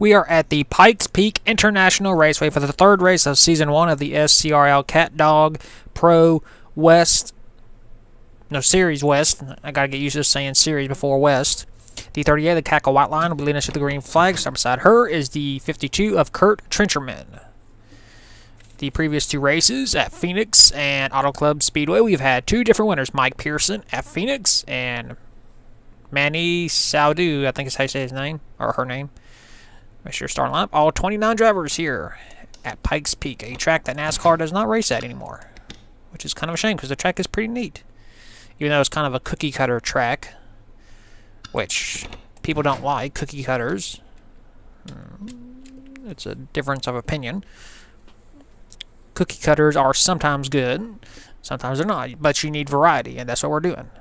We are at the Pikes Peak International Raceway for the third race of Season 1 of the SCRL CatDog Pro West. No, Series West. I gotta get used to saying Series before West. The 38 of the Cackle White Line will be leading us to the green flag. Start beside her is the 52 of Kurt Trencherman. The previous two races at Phoenix and Auto Club Speedway, we've had two different winners. Mike Pearson at Phoenix and Manny Saudu, I think is how you say his name, or her name. Make sure starting lineup. All 29 drivers here at Pikes Peak, a track that NASCAR does not race at anymore, which is kind of a shame because the track is pretty neat. Even though it's kind of a cookie cutter track, which people don't like, cookie cutters. It's a difference of opinion. Cookie cutters are sometimes good, sometimes they're not, but you need variety, and that's what we're doing.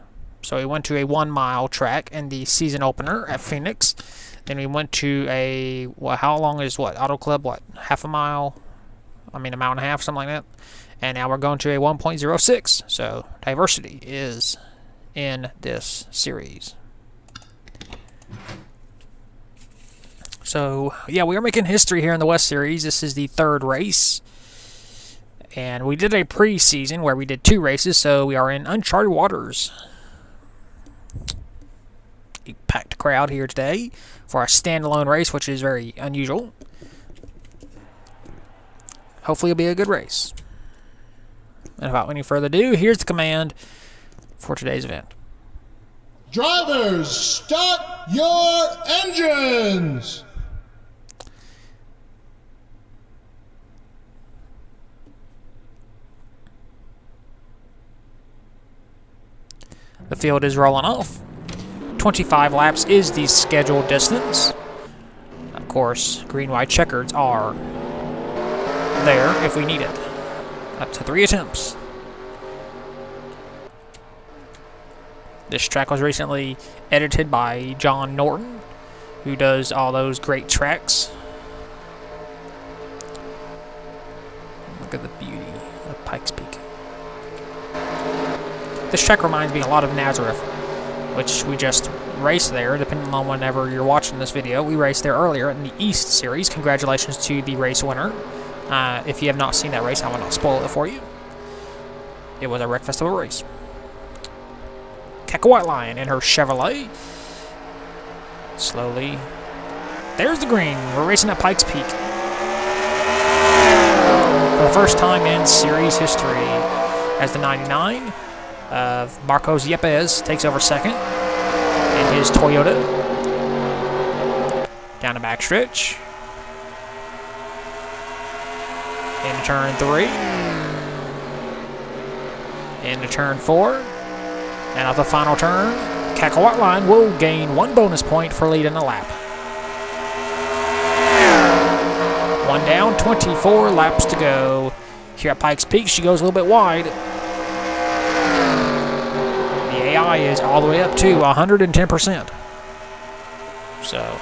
So we went to a 1 mile track in the season opener at Phoenix. Then we went to a, how long is Auto Club, half a mile? I mean, a mile and a half, something like that. And now we're going to a 1.06. So diversity is in this series. So, yeah, we are making history here in the West Series. This is the third race. And we did a preseason where we did 2 races, so we are in uncharted waters. A packed crowd here today for a standalone race, which is very unusual. Hopefully it'll be a good race. And without any further ado, here's the command for today's event. Drivers, start your engines! The field is rolling off. 25 laps is the scheduled distance. Of course, green-white checkers are there if we need it. Up to 3 attempts. This track was recently edited by John Norton, who does all those great tracks. Look at the beauty of Pikes Peak. This track reminds me a lot of Nazareth, which we just raced there, depending on whenever you're watching this video. We raced there earlier in the East Series. Congratulations to the race winner. If you have not seen that race, I will not spoil it for you. It was a wreckfest of a race. Cackle White Line in her Chevrolet. Slowly. There's the green. We're racing at Pikes Peak. For the first time in series history, as the 99 of Marcos Yepes takes over second in his Toyota. Down the backstretch. Into turn 3. Into turn 4. And at the final turn, Cackle White Line will gain 1 bonus point for leading the lap. 1 down, 24 laps to go. Here at Pikes Peak, she goes a little bit wide. AI is all the way up to 110%. So,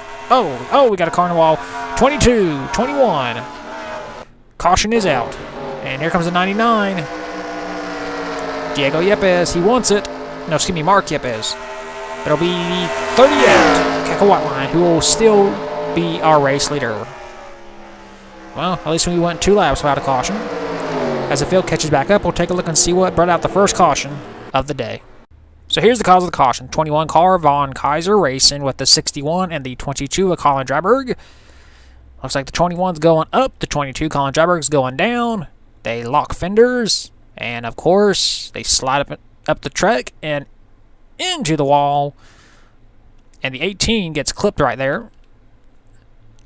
we got a car in the wall. 22, 21. Caution is out. And here comes the 99. Diego Yepes, he wants it. No, excuse me, Mark Yepes. But it'll be 38, Cackle White Line, who will still be our race leader. Well, at least we went 2 laps without a caution. As the field catches back up, we'll take a look and see what brought out the first caution of the day. So here's the cause of the caution. 21 car, Von Kaiser, racing with the 61 and the 22 of Colin Dryberg. Looks like the 21's going up, the 22 Colin Dryberg's going down. They lock fenders, and of course, they slide up the track and into the wall. And the 18 gets clipped right there.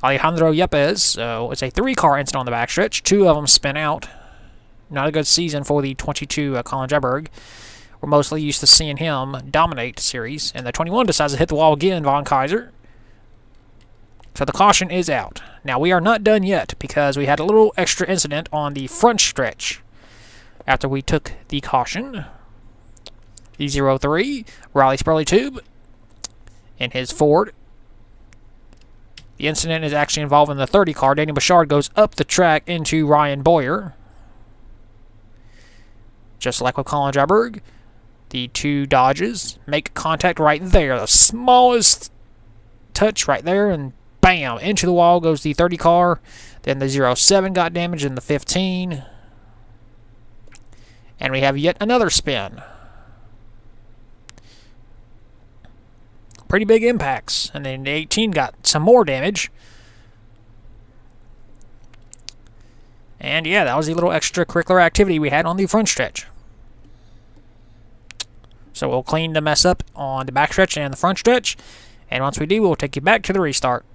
Alejandro Yepes, so it's a 3-car incident on the backstretch. 2 of them spin out. Not a good season for the 22 Colin Dryberg. We're mostly used to seeing him dominate the series. And the 21 decides to hit the wall again, Von Kaiser. So the caution is out. Now, we are not done yet because we had a little extra incident on the front stretch after we took the caution. The 03, Riley Spurley Tube, in his Ford. The incident is actually involving the 30 car. Daniel Bouchard goes up the track into Ryan Boyer. Just like with Colin Dryberg. The 2 Dodges make contact right there. The smallest touch right there, and bam, into the wall goes the 30 car. Then the 07 got damaged in the 15. And we have yet another spin. Pretty big impacts. And then the 18 got some more damage. And yeah, that was the little extracurricular activity we had on the front stretch. So we'll clean the mess up on the back stretch and the front stretch. And once we do, we'll take you back to the restart.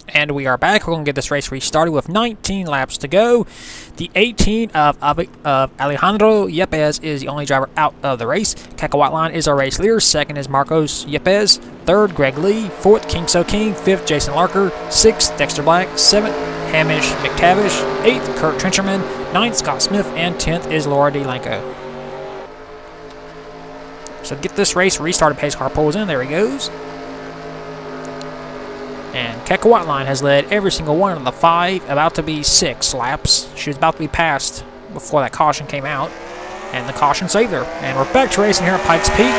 And we are back. We're going to get this race restarted with 19 laps to go. The 18 of Alejandro Yepes is the only driver out of the race. Keka Whiteline is our race leader. Second is Marcos Yepes. Third, Greg Lee. Fourth, King So King. Fifth, Jason Larker. Sixth, Dexter Black. Seventh, Hamish McTavish. Eighth, Kurt Trencherman. Ninth, Scott Smith. And 10th is Laura D. Lanko. So get this race restarted. Pace car pulls in. There he goes. And Keka Whiteline has led every single one of the 5, about to be 6 laps. She was about to be passed before that caution came out. And the caution saved her. And we're back to racing here at Pikes Peak.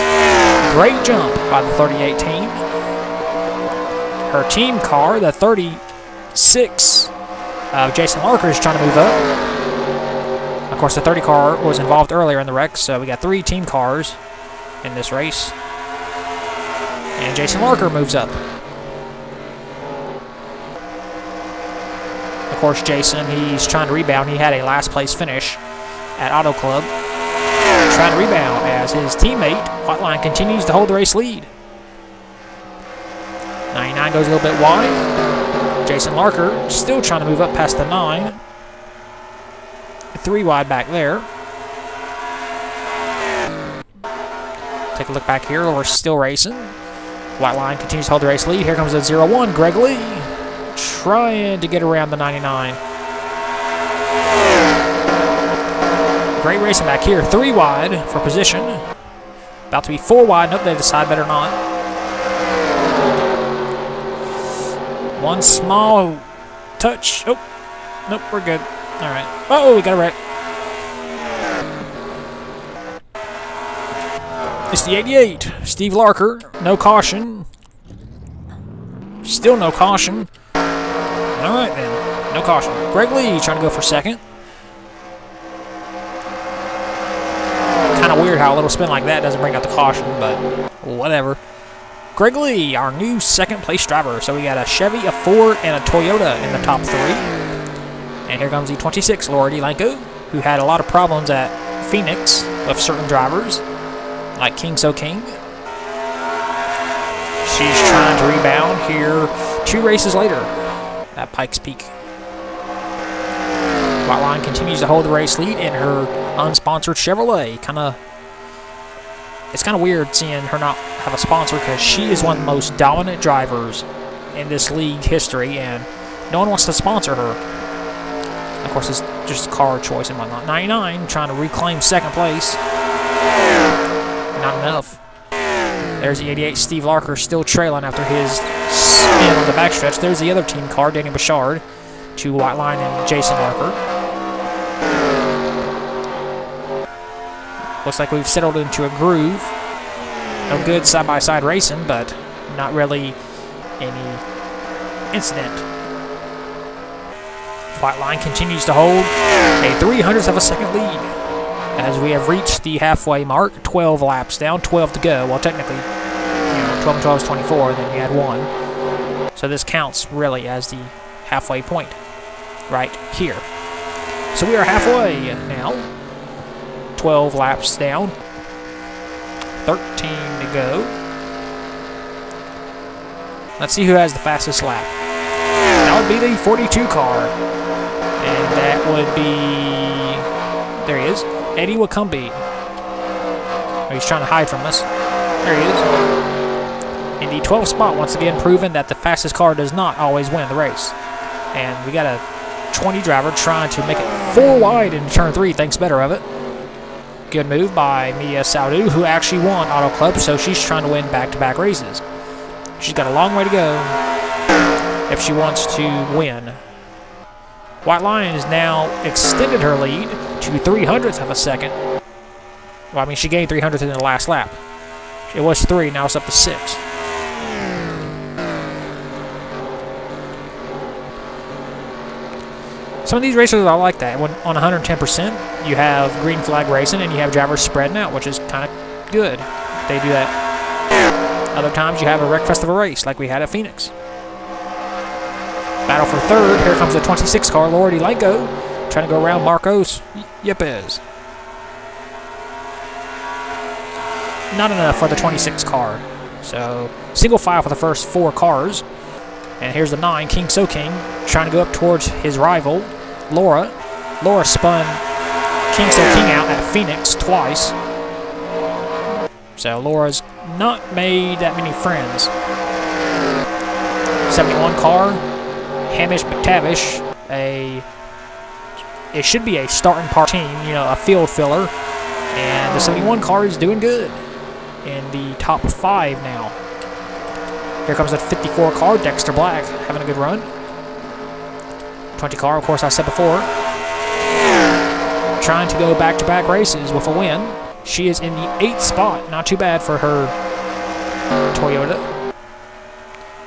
Great jump by the 38 team. Her team car, the 36 of Jason Larker, is trying to move up. Of course, the 30 car was involved earlier in the wreck, so we got 3 team cars in this race. And Jason Larker moves up. Of course, Jason, he's trying to rebound. He had a last place finish at Auto Club. Trying to rebound as his teammate, Whiteline, continues to hold the race lead. 99 goes a little bit wide. Jason Larker still trying to move up past the 9. 3 wide back there. Take a look back here. We're still racing. Whiteline continues to hold the race lead. Here comes the 01, Greg Lee, trying to get around the 99. Great racing back here. 3 wide for position. About to be 4 wide. Nope, they decide better not. One small touch. Oh, nope, we're good. All right. Oh, we got a wreck. It's the 88. Steve Larker. No caution. Still no caution. All right, then. No caution. Greg Lee trying to go for second. Kind of weird how a little spin like that doesn't bring out the caution, but whatever. Greg Lee, our new second place driver. So we got a Chevy, a Ford, and a Toyota in the top 3. And here comes the 26, Laura D. Lanko, who had a lot of problems at Phoenix with certain drivers, like King So King. She's trying to rebound here 2 races later at Pikes Peak. Whiteline continues to hold the race lead in her unsponsored Chevrolet. It's kind of weird seeing her not have a sponsor because she is one of the most dominant drivers in this league history, and no one wants to sponsor her. Of course, it's just car choice and whatnot. 99 trying to reclaim second place. Not enough. There's the 88, Steve Larker, still trailing after his spin on the backstretch. There's the other team car, Danny Bouchard, to Whiteline and Jason Larker. Looks like we've settled into a groove. No good side-by-side racing, but not really any incident. Whiteline continues to hold a 300th of a second lead as we have reached the halfway mark. 12 laps down, 12 to go. Well, technically, 12 and 12 is 24, and then you add 1. So this counts really as the halfway point right here. So we are halfway now. 12 laps down. 13 to go. Let's see who has the fastest lap. That would be the 42 car. And that would be... There he is. Eddie Wakumbi. Oh, he's trying to hide from us. There he is. In the 12th spot, once again, proven that the fastest car does not always win the race. And we got a 20 driver trying to make it 4 wide in turn 3. Thinks better of it. Good move by Mia Saudu, who actually won Auto Club, so she's trying to win back-to-back races. She's got a long way to go if she wants to win. Whiteline has now extended her lead to 300th of a second. Well, I mean, she gained 300th in the last lap. It was 3, now it's up to 6. Some of these racers are like that. When on 110%, you have green flag racing and you have drivers spreading out, which is kind of good. They do that. Other times you have a wreckfest of a race, like we had at Phoenix. Battle for third. Here comes the 26 car, Laura DeLanco, trying to go around Marcos Yepes. Not enough for the 26 car. So, single file for the first 4 cars. And here's the 9, King So King, trying to go up towards his rival, Laura. Laura spun King So King out at Phoenix twice. So Laura's not made that many friends. 71 car, Hamish McTavish, it should be a starting part team, you know, a field filler. And the 71 car is doing good in the top 5 now. Here comes the 54 car, Dexter Black, having a good run. 20 car, of course, I said before, trying to go back-to-back races with a win. She is in the 8th spot, not too bad for her Toyota.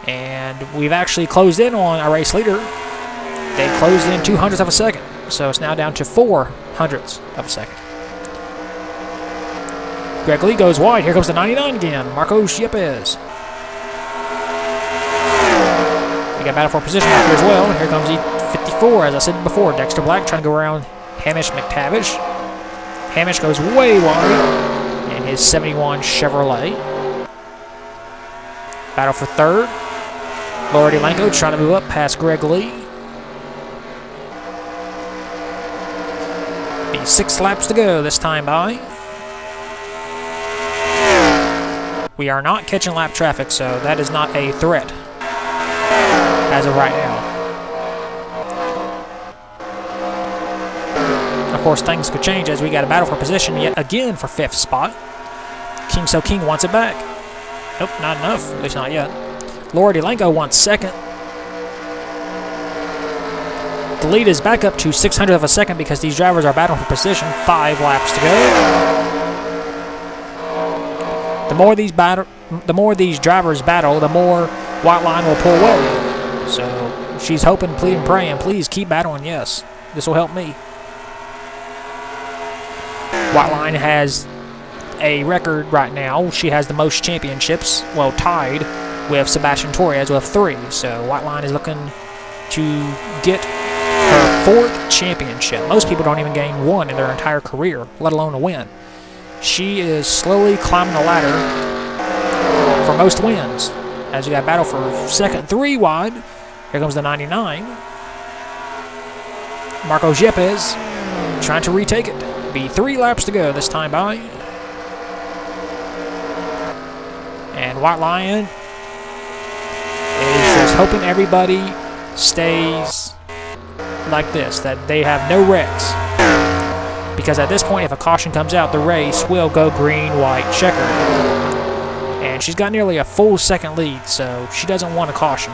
And we've actually closed in on our race leader. They closed in 200ths of a second, so it's now down to 400ths of a second. Greg Lee goes wide. Here comes the 99 again, Marcos Yepes. We got battle for position up here as well. Here comes the 54, as I said before. Dexter Black trying to go around Hamish McTavish. Hamish goes way wide in his 71 Chevrolet. Battle for third. Laura DeLanco trying to move up past Greg Lee. Be 6 laps to go this time by. We are not catching lap traffic, so that is not a threat as of right now. Of course, things could change as we got a battle for position yet again for 5th spot. King So King wants it back. Nope, not enough. At least not yet. Laura DeLanco wants 2nd. The lead is back up to 600th of a second because these drivers are battling for position. 5 laps to go. The more these drivers battle, the more White Line will pull away. So she's hoping, pleading, praying, please keep battling. Yes, this will help me. White Line has a record right now. She has the most championships, well, tied with Sebastian Torres with 3. So White Line is looking to get her 4th championship. Most people don't even gain 1 in their entire career, let alone a win. She is slowly climbing the ladder for most wins. As we got battle for 2nd, 3 wide. Here comes the 99. Marcos Yepes trying to retake it. Be 3 laps to go this time by. And White Lion is just hoping everybody stays like this, that they have no wrecks. Because at this point, if a caution comes out, the race will go green, white, checkered. And she's got nearly a full second lead, so she doesn't want a caution.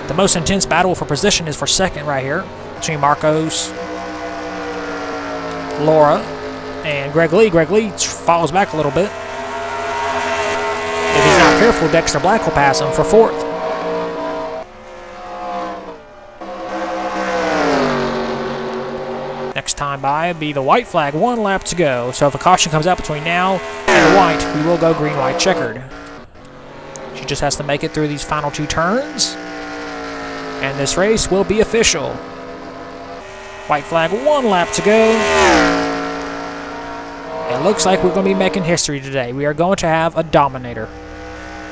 The most intense battle for position is for 2nd right here, between Marcos, Laura, and Greg Lee. Greg Lee falls back a little bit. If he's not careful, Dexter Black will pass him for 4th. Next time by be the white flag, 1 lap to go. So if a caution comes out between now and the white, we will go green, white, checkered. She just has to make it through these final 2 turns, and this race will be official. White flag, 1 lap to go. It looks like we're going to be making history today. We are going to have a dominator,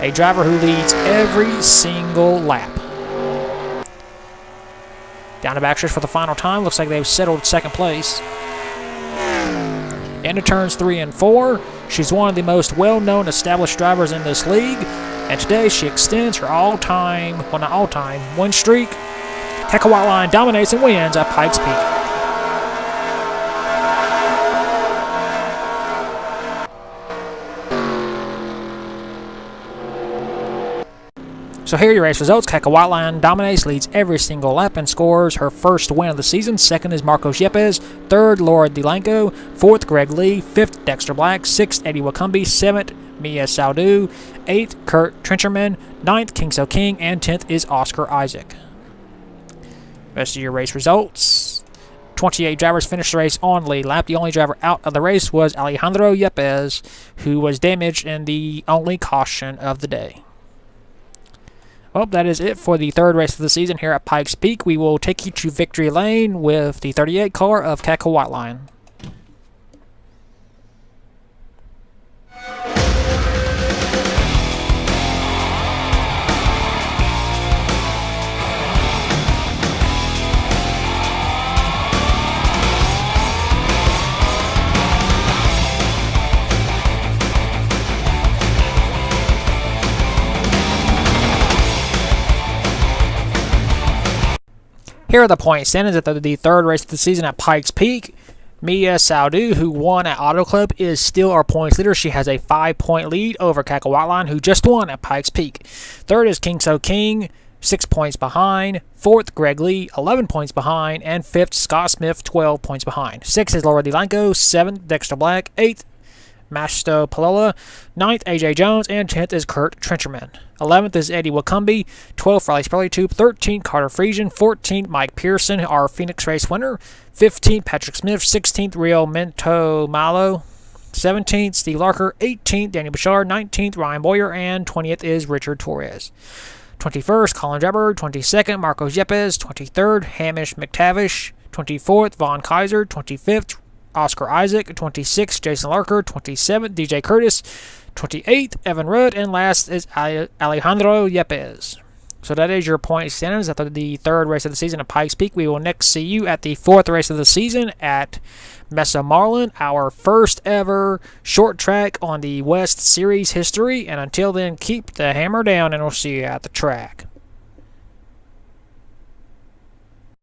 a driver who leads every single lap. Down to backstretch for the final time. Looks like they've settled 2nd place. Into turns 3 and 4. She's one of the most well-known established drivers in this league. And today she extends her all-time, well not all-time, win streak. Keka White Line dominates and wins at Pikes Peak. So here are your race results. Keka White Line dominates, leads every single lap, and scores her 1st win of the season. 2nd is Marcos Yepes. 3rd, Laura DeLanco. 4th, Greg Lee. 5th, Dexter Black. 6th, Eddie Wakumbi. 7th, Mia Saudu. 8th, Kurt Trencherman. 9th, King So King. And 10th is Oscar Isaac. Rest of your race results. 28 drivers finished the race on lead lap. The only driver out of the race was Alejandro Yepes, who was damaged in the only caution of the day. Well, that is it for the third race of the season here at Pikes Peak. We will take you to victory lane with the 38 car of Catco Whiteline. Here are the point standings at the third race of the season at Pikes Peak. Mia Saudu, who won at Auto Club, is still our points leader. She has a 5-point lead over Catco Whiteline, who just won at Pikes Peak. Third is King So King, 6 points behind. Fourth, Greg Lee, 11 points behind. And fifth, Scott Smith, 12 points behind. Sixth is Laura DeLanco. Seventh, Dexter Black. Eighth, Masto Palola. 9th, AJ Jones, and 10th is Kurt Trencherman. 11th is Eddie Wakumbi. 12th, Riley Spurley-Tube. 13th, Carter Friesian. 14th, Mike Pearson, our Phoenix race winner. 15th, Patrick Smith. 16th, Rio Minto Malo. 17th, Steve Larker. 18th, Daniel Bouchard. 19th, Ryan Boyer. And 20th is Richard Torres. 21st, Colin Jabber. 22nd, Marcos Yepes. 23rd, Hamish McTavish. 24th, Vaughn Kaiser. 25th, Oscar Isaac. 26th, Jason Larker. 27th, DJ Curtis. 28th, Evan Rudd. And last is Alejandro Yepes. So that is your point standings after the third race of the season at Pikes Peak. We will next see you at the fourth race of the season at Mesa Marlin, our first ever short track on the West Series history. And until then, keep the hammer down, and we'll see you at the track.